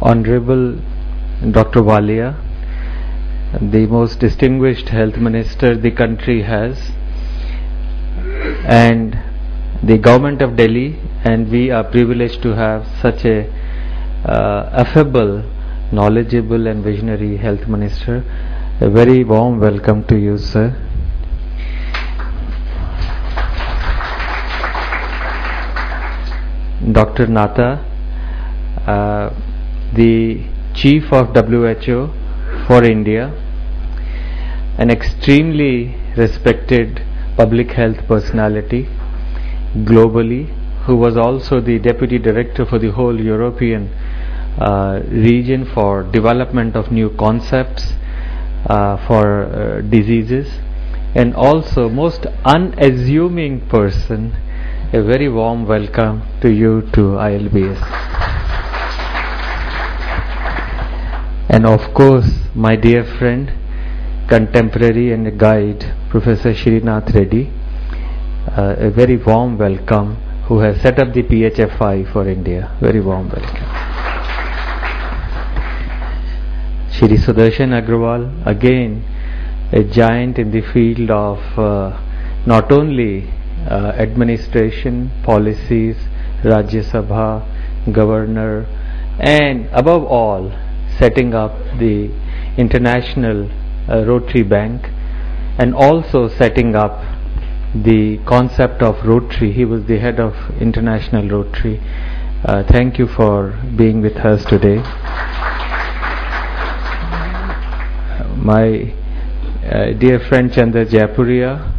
Honorable Dr. Walia, the most distinguished health minister the country has, and the government of Delhi, and we are privileged to have such a affable, knowledgeable and visionary health minister. A very warm welcome to you, sir. Dr. Nata, the Chief of WHO for India, an extremely respected public health personality globally, who was also the Deputy Director for the whole European region for development of new concepts for diseases, and also most unassuming person. A very warm welcome to you to ILBS. And of course, my dear friend, contemporary and guide, Professor Srinath Reddy, a very warm welcome, who has set up the PHFI for India. Very warm welcome. Shri Sudarshan Agrawal, again a giant in the field of not only administration, policies, Rajya Sabha, governor, and above all setting up the International Rotary Bank, and also setting up the concept of Rotary. He was the head of International Rotary. Thank you for being with us today. My dear friend Chandra Jaipuria,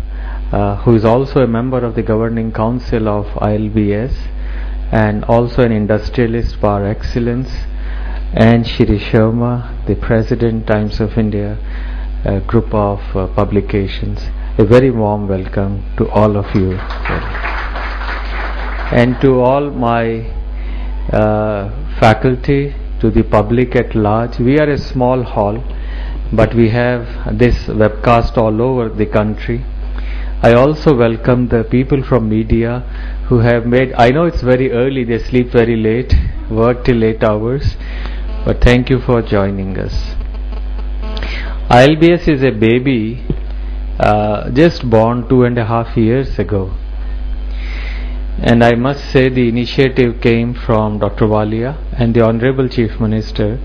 who is also a member of the governing council of ILBS and also an industrialist par excellence, and Shri Sharma, the President, Times of India, a group of publications. A very warm welcome to all of you. And to all my faculty, to the public at large. We are a small hall, but we have this webcast all over the country. I also welcome the people from media who have made, I know it's very early, they sleep very late, work till late hours, but thank you for joining us. ILBS is a baby just born 2.5 years ago, and I must say the initiative came from Dr. Walia and the Honorable Chief Minister,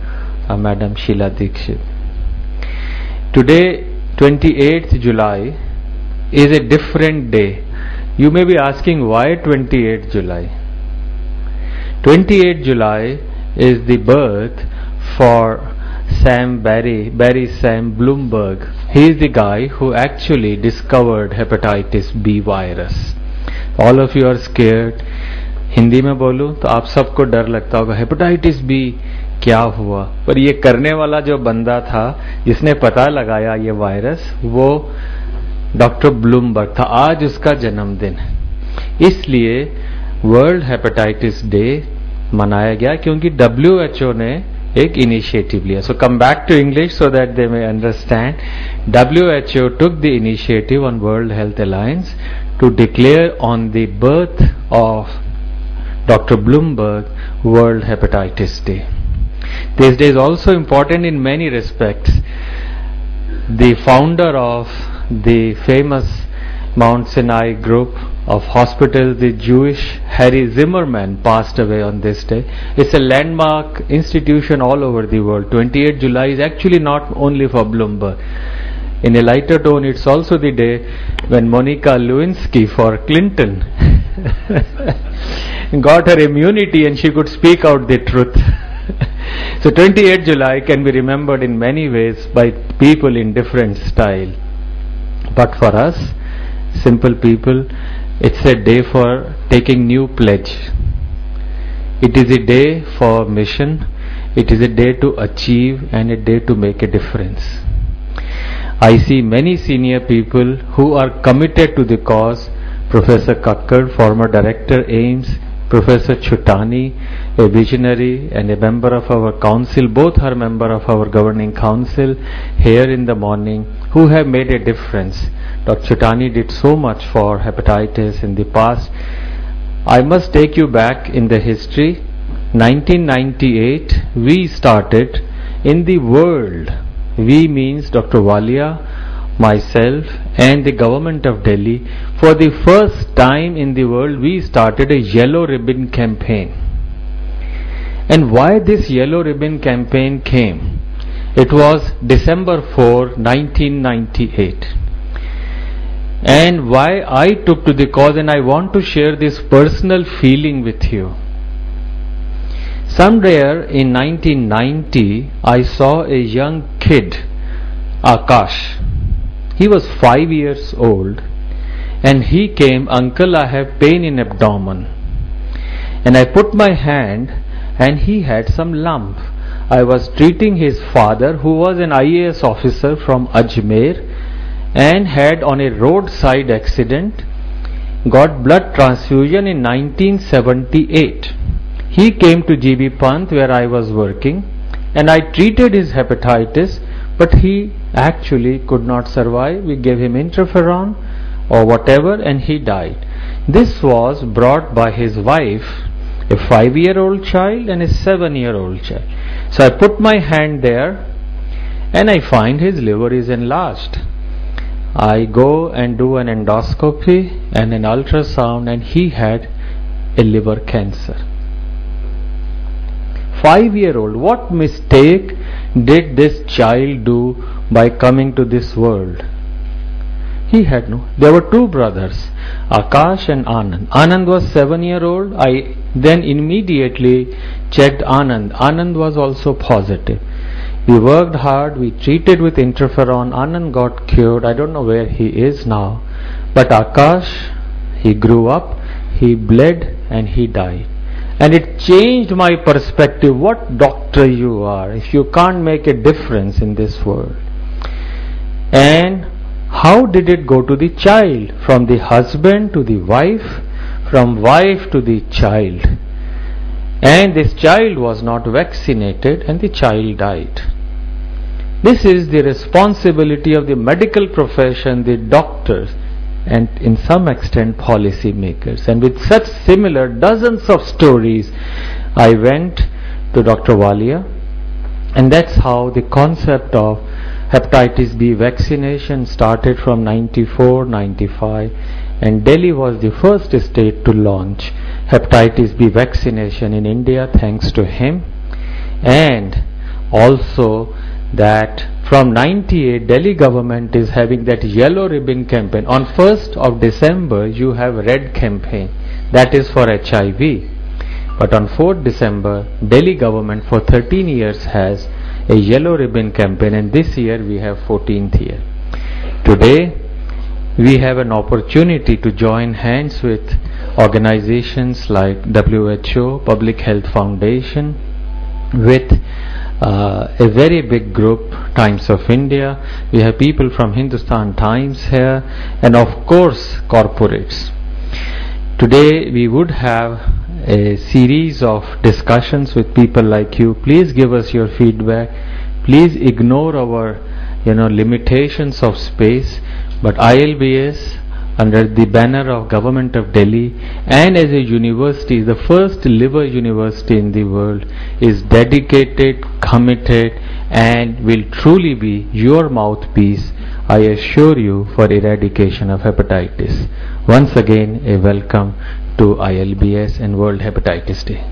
Madam Sheila Dikshit. Today, 28th July, is a different day. You may be asking, why 28th July? 28th July is the birth for Barry Sam Bloomberg. He is the guy who actually discovered hepatitis B virus. All of you are scared. Hindi में बोलूं तो आप सबको डर लगता होगा, hepatitis B क्या हुआ? पर ये करने वाला जो बंदा था जिसने पता लगाया ये वायरस, वो डॉक्टर ब्लूमबर्ग था. आज उसका जन्मदिन है, इसलिए वर्ल्ड हेपेटाइटिस डे मनाया गया क्योंकि WHO ने एक इनिशिएटिव लिया. So come back to English so that they may understand. WHO took the initiative on World Health Alliance to declare on the birth of Dr. Bloomberg World Hepatitis Day. This day is also important in many respects. The founder of the famous Mount Sinai group of hospitals, the Jewish Harry Zimmerman, passed away on this day. It's a landmark institution all over the world. 28th July is actually not only for Bloomberg. In a lighter tone, it's also the day when Monica Lewinsky for Clinton got her immunity and she could speak out the truth. So 28th July can be remembered in many ways by people in different style. But for us, simple people, it's a day for taking new pledge. It is a day for mission. It is a day to achieve and a day to make a difference. I see many senior people who are committed to the cause. Professor Kakkad, former Director AIMS, Professor Chutani, a visionary and a member of our council, both are member of our governing council here in the morning, who have made a difference. Dr. Chutani did so much for hepatitis in the past. I must take you back in the history 1998 we started in the world. We means Dr. Walia, myself and the government of Delhi. For the first time in the world we started a yellow ribbon campaign. And why this yellow ribbon campaign came? It was December 4, 1998. And why I took to the cause, and I want to share this personal feeling with you. Somewhere in 1990, I saw a young kid, Akash. He was 5 years old, and he came, "Uncle, I have pain in abdomen." And I put my hand, and he had some lump. I was treating his father, who was an IAS officer from Ajmer, and had on a roadside accident got blood transfusion in 1978. He came to GB Pant where I was working, and I treated his hepatitis, but he actually could not survive. We gave him interferon or whatever, and he died. This was brought by his wife, a 5-year-old child and a 7-year-old child. So I put my hand there, and I find his liver is enlarged. I go and do an endoscopy and an ultrasound, and he had a liver cancer. 5-year-old, what mistake did this child do by coming to this world? He had no. There were two brothers, Akash and Anand. Anand was 7-year-old. I then immediately checked Anand. Anand was also positive. We worked hard. We treated with interferon. Anand got cured. I don't know where he is now. But Akash, he grew up, he bled, and he died. And it changed my perspective. What doctor you are if you can't make a difference in this world. And how did it go to the child? From the husband to the wife, from wife to the child. And this child was not vaccinated, and the child died. This is the responsibility of the medical profession, the doctors, and in some extent policy makers. And with such similar dozens of stories, I went to Dr. Walia, and that's how the concept of hepatitis B vaccination started from 94, 95, and Delhi was the first state to launch hepatitis B vaccination in India, thanks to him. And also that from 98, Delhi government is having that yellow ribbon campaign. On 1st of December you have red campaign, that is for HIV. But on 4th December, Delhi government for 13 years has a yellow ribbon campaign, and this year we have 14th year. Today we have an opportunity to join hands with organizations like WHO, Public Health Foundation, with a very big group, Times of India. We have people from Hindustan Times here, and of course corporates. Today we would have a series of discussions with people like you. Please give us your feedback. Please ignore our limitations of space, but ILBS, under the banner of Government of Delhi and as a university, the first liver university in the world, is dedicated, committed, and will truly be your mouthpiece, I assure you, for eradication of hepatitis. Once again, a welcome to ILBS and World Hepatitis Day.